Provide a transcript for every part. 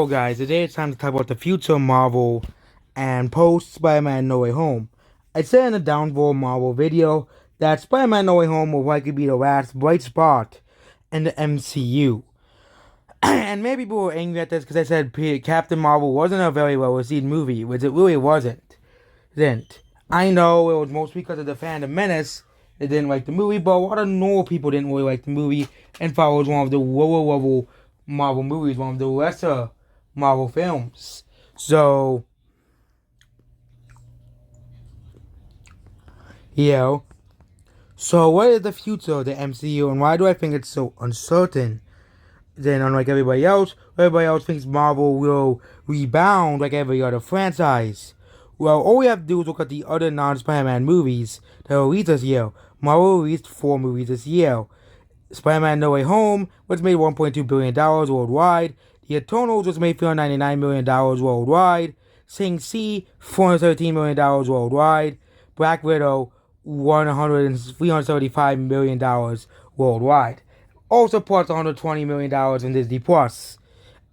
So guys, today it's time to talk about the future of Marvel and post Spider-Man No Way Home. I said in the Downfall Marvel video that Spider-Man No Way Home will likely be the last bright spot in the MCU. And maybe people were angry at this because I said Captain Marvel wasn't a very well received movie, which it really wasn't. Didn't. I know it was mostly because of the Phantom Menace they didn't like the movie, but a lot of normal people didn't really like the movie and thought it was one of the lower level Marvel movies, one of the lesser Marvel films. So, yeah. So, what is the future of the MCU, and why do I think it's so uncertain? Then, unlike everybody else thinks Marvel will rebound like every other franchise. Well, all we have to do is look at the other non-Spider-Man movies that were released this year. Marvel released 4 movies this year. Spider-Man No Way Home, which made $1.2 billion worldwide. The Eternals, which made $399 million worldwide. Shang-Chi, $413 million worldwide. Black Widow, $375 million worldwide. Also plus $120 million in Disney Plus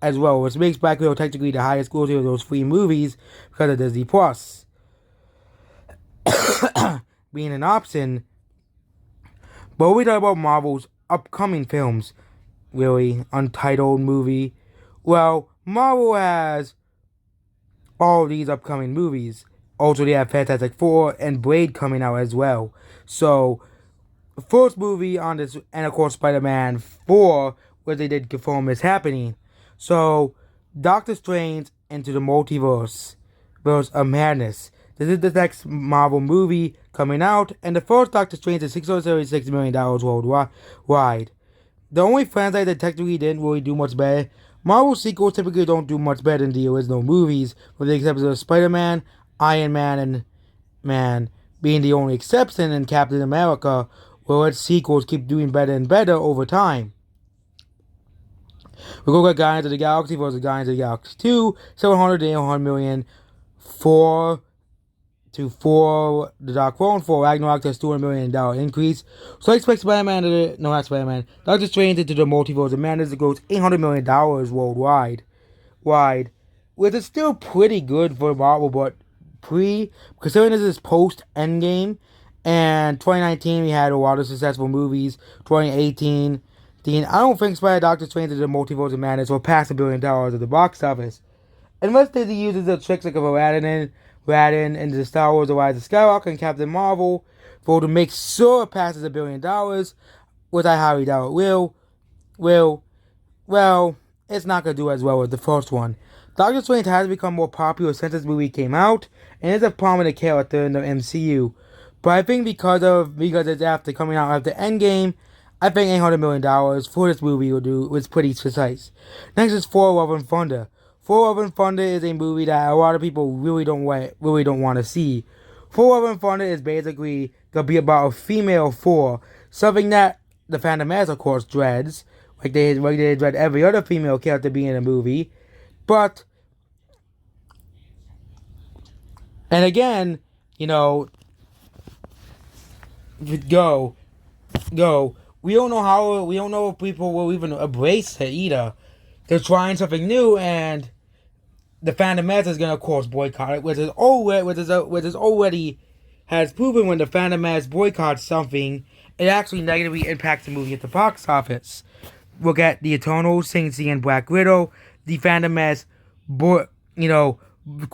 as well, which makes Black Widow technically the highest grossing of those 3 movies because of Disney Plus being an option. But when we talk about Marvel's upcoming films, really, untitled movie, well, Marvel has all these upcoming movies. Also, they have Fantastic Four and Blade coming out as well. So, first movie on this, and of course, Spider-Man 4, where they did confirm is happening. So, Doctor Strange Into the Multiverse of Madness. This is the next Marvel movie coming out, and the first Doctor Strange is $676 million worldwide. The only franchise that technically didn't really do much better. Marvel sequels typically don't do much better than the original movies, with the exception of Spider-Man, Iron Man, and Man being the only exception, and Captain America, where its sequels keep doing better and better over time. We go at Guardians of the Galaxy versus Guardians of the Galaxy 2, 700 to 800 million for The Dark Throne. For Ragnarok, that's $200 million increase. So I expect Doctor Strange Into the Multiverse of Madness to gross $800 million worldwide. Which is still pretty good for Marvel, but considering this is post-Endgame, and 2019 we had a lot of successful movies, 2018, I don't think Doctor Strange Into the Multiverse of Madness will pass $1 billion at the box office. Unless they use the tricks like of Aladdin into the Star Wars The Rise of Skywalker and Captain Marvel to make sure it passes $1 billion, which I highly doubt it will. Well, it's not going to do as well as the first one. Doctor Strange has become more popular since this movie came out, and is a prominent character in the MCU. But I think because it's after coming out after Endgame, I think $800 million for this movie was pretty precise. Next is Thor: Love and Thunder. Thor: Love and Thunder is a movie that a lot of people really don't want to see. Thor: Love and Thunder is basically gonna be about a female Thor, something that the Phantom Menace, of course, dreads, like they dread every other female character being in a movie. But, and again, go. We don't know if people will even embrace it either. They're trying something new, and the Phantom Menace is gonna, of course, boycott it, which is already has proven when the Phantom Menace boycotts something, it actually negatively impacts the movie at the box office. Look at the Eternals, Shang-Chi, and Black Widow. The Phantom Menace, quote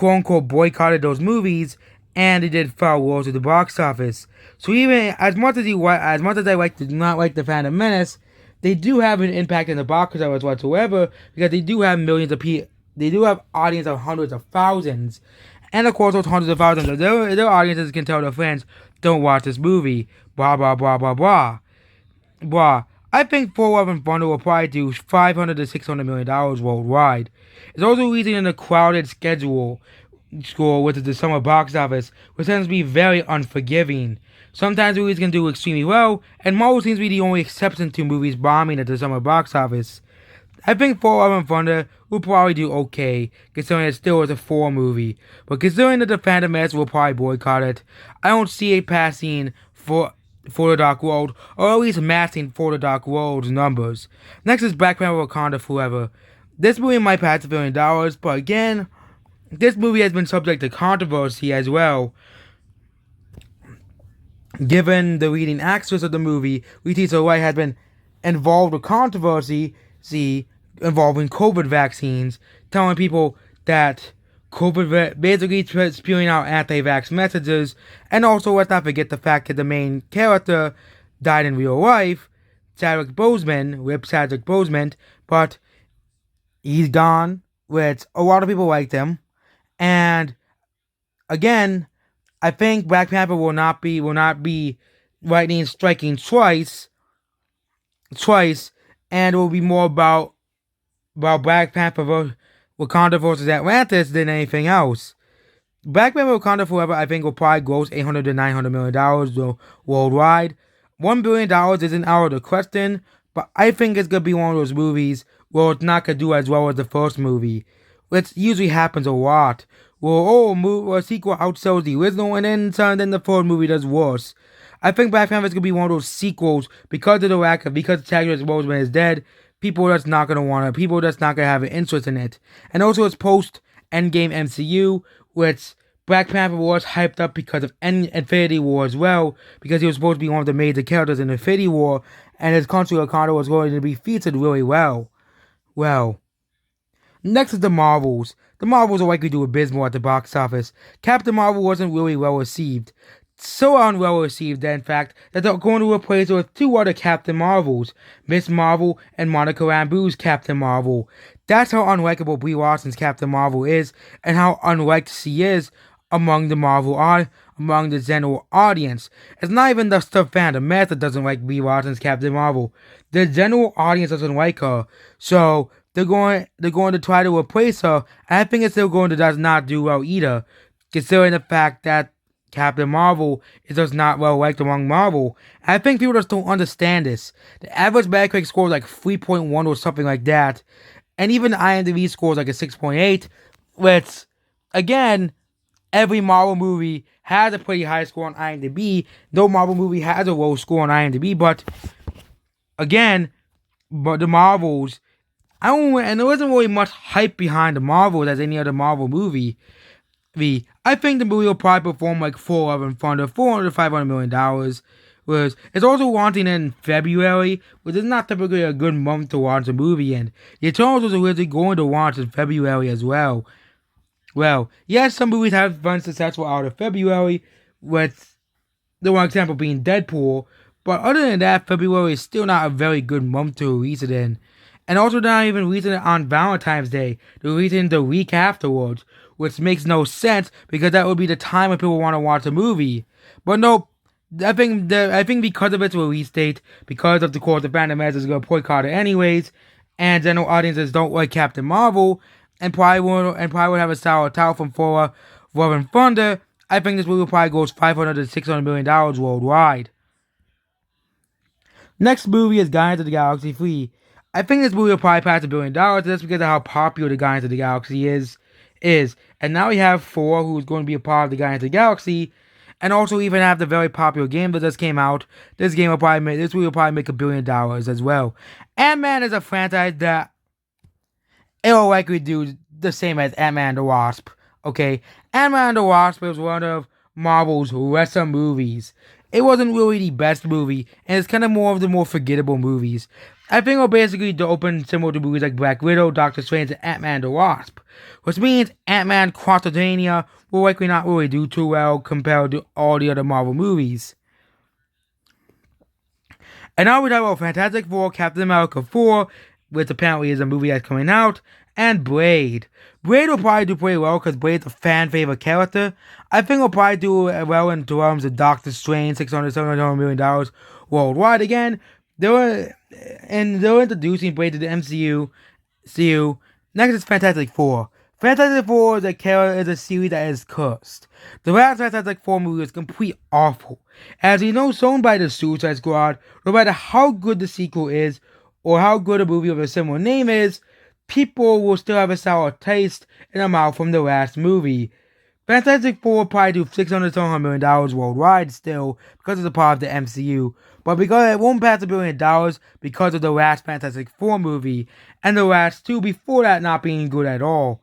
unquote, boycotted those movies, and they did far worse at the box office. So even as much as I do not like the Phantom Menace, they do have an impact in the box office whatsoever, because they do have millions of people. They do have audience of hundreds of thousands, and of course those hundreds of thousands of their audiences can tell their friends, don't watch this movie. Blah blah blah blah blah blah. I think Thor: Love and Thunder will probably do $500 to $600 million worldwide. It's also easy in a crowded schedule, which is the summer box office, which tends to be very unforgiving. Sometimes movies can do extremely well, and Marvel seems to be the only exception to movies bombing at the summer box office. I think Thor: Love and Thunder will probably do okay, considering it still is a Thor movie. But considering that the Phantom Menace will probably boycott it, I don't see it passing for the Dark World, or at least matching for the Dark World's numbers. Next is Black Panther: Wakanda Forever. This movie might pass $1 billion, but again, this movie has been subject to controversy as well. Given the leading actress of the movie, Letitia Wright, has been involved with controversy involving COVID vaccines, telling people that basically spewing out anti-vax messages, and also let's not forget the fact that the main character died in real life, Chadwick Boseman, rip Chadwick Boseman, but he's gone, which a lot of people liked him, and again, I think Black Panther will not be lightning striking twice, and it will be more about Black Panther Wakanda versus Atlantis than anything else. Black Panther Wakanda Forever, I think, will probably gross $800 to $900 million worldwide. $1 billion isn't out of the question, but I think it's gonna be one of those movies where it's not gonna do as well as the first movie, which usually happens a lot. A sequel outsells the original, and then the third movie does worse. I think Black Panther is gonna be one of those sequels because of the lack of because Chadwick Boseman is dead. People that's not gonna have an interest in it, and also it's post Endgame MCU, which Black Panther was hyped up because of Infinity War as well, because he was supposed to be one of the major characters in Infinity War, and his country Wakanda was going to be featured really well. Well, next is the Marvels. The Marvels are likely to do abysmal at the box office. Captain Marvel wasn't really well received. So unwell received, in fact, that they're going to replace it with two other Captain Marvels, Miss Marvel and Monica Rambeau's Captain Marvel. That's how unlikable Brie Larson's Captain Marvel is, and how unliked she is among the general audience. It's not even the fandom that doesn't like Brie Larson's Captain Marvel. The general audience doesn't like her, so they're going to try to replace her, and I think it's still going to does not do well either, considering the fact that Captain Marvel is just not well liked among Marvel. And I think people just don't understand this. The average Metacritic score is like 3.1 or something like that, and even the IMDb score is like a 6.8, which, again, every Marvel movie has a pretty high score on IMDb. No Marvel movie has a low score on IMDb, but the Marvels, and there wasn't really much hype behind the Marvels as any other Marvel movie. I think the movie will probably perform like $400 to $500 million. Whereas it's also launching in February, which is not typically a good month to launch a movie in. The Eternals was originally going to launch in February as well. Well, yes, some movies have been successful out of February, with the one example being Deadpool, but other than that, February is still not a very good month to release it in. And also, they're not even releasing it on Valentine's Day. They're releasing it the week afterwards, which makes no sense because that would be the time when people want to watch a movie. But no, I think because of its release date, because of the course the Phantom Menace is going to boycott it anyways, and general audiences don't like Captain Marvel, and probably would have a sour towel from Thor: Love and Thunder, I think this movie will probably goes $500 to $600 million worldwide. Next movie is Guardians of the Galaxy 3. I think this movie will probably pass $1 billion just because of how popular the Guardians of the Galaxy is. And now we have Thor, who's going to be a part of the Guardians of the Galaxy, and also even have the very popular game that just came out. This movie will probably make $1 billion as well. Ant-Man is a franchise that it'll likely do the same as Ant-Man and the Wasp. Okay, Ant-Man and the Wasp was one of Marvel's lesser movies. It wasn't really the best movie, and it's kind of more of the more forgettable movies. I think it'll basically open similar to movies like Black Widow, Doctor Strange, and Ant-Man and the Wasp. Which means Ant-Man Quantumania will likely not really do too well compared to all the other Marvel movies. And now we talk about Fantastic Four, Captain America 4, which apparently is a movie that's coming out, and Blade. Blade will probably do pretty well because Blade's a fan favorite character. I think he'll probably do well in terms of Doctor Strange, $700 million worldwide again. They're introducing Blade to the MCU. Next is Fantastic Four. Fantastic Four is a series that is cursed. The last Fantastic Four movie was complete awful. As you know, shown by the Suicide Squad, no matter how good the sequel is, or how good a movie of a similar name is, people will still have a sour taste in their mouth from the last movie. Fantastic Four will probably do $600 million worldwide still because it's a part of the MCU. But because it won't pass $1 billion because of the last Fantastic Four movie and the last two before that not being good at all.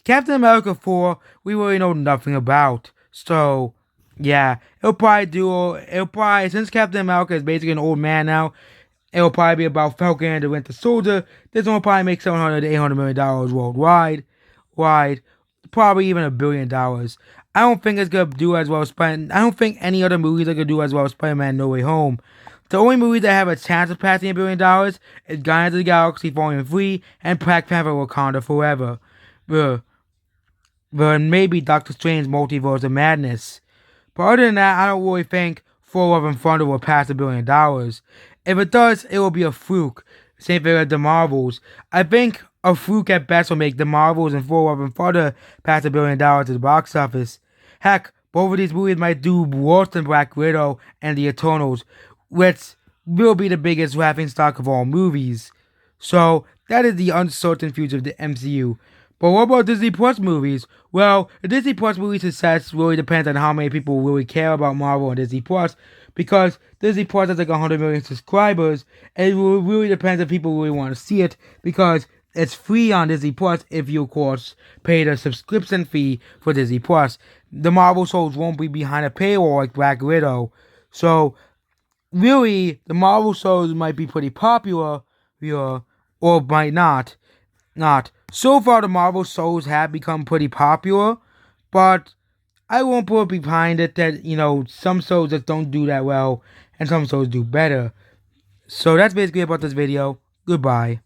Captain America 4, we really know nothing about. So, yeah, since Captain America is basically an old man now, it'll probably be about Falcon and the Winter Soldier. This one will probably make $700 to $800 million worldwide. Probably even $1 billion. I don't think it's gonna do as well as I don't think any other movies are gonna do as well as Spider-Man No Way Home. The only movies that have a chance of passing $1 billion is Guardians of the Galaxy Volume 3 and Black Panther Wakanda Forever. But maybe Doctor Strange Multiverse of Madness. But other than that, I don't really think Thor Love and Thunder will pass $1 billion. If it does, it will be a fluke. Same thing as the Marvels. I think a fluke at best will make the Marvels and Thor Love and Thunder pass $1 billion at the box office. Heck, both of these movies might do worse than Black Widow and The Eternals, which will be the biggest laughing stock of all movies. So, that is the uncertain future of the MCU. But what about Disney Plus movies? Well, the Disney Plus movie success really depends on how many people really care about Marvel and Disney Plus, because Disney Plus has like 100 million subscribers, and it really depends if people really want to see it, because it's free on Disney Plus if you, of course, pay the subscription fee for Disney Plus. The Marvel shows won't be behind a paywall like Black Widow. So, really, the Marvel shows might be pretty popular, or might not. So far, the Marvel shows have become pretty popular, but I won't put behind it that, some shows just don't do that well, and some shows do better. So that's basically about this video. Goodbye.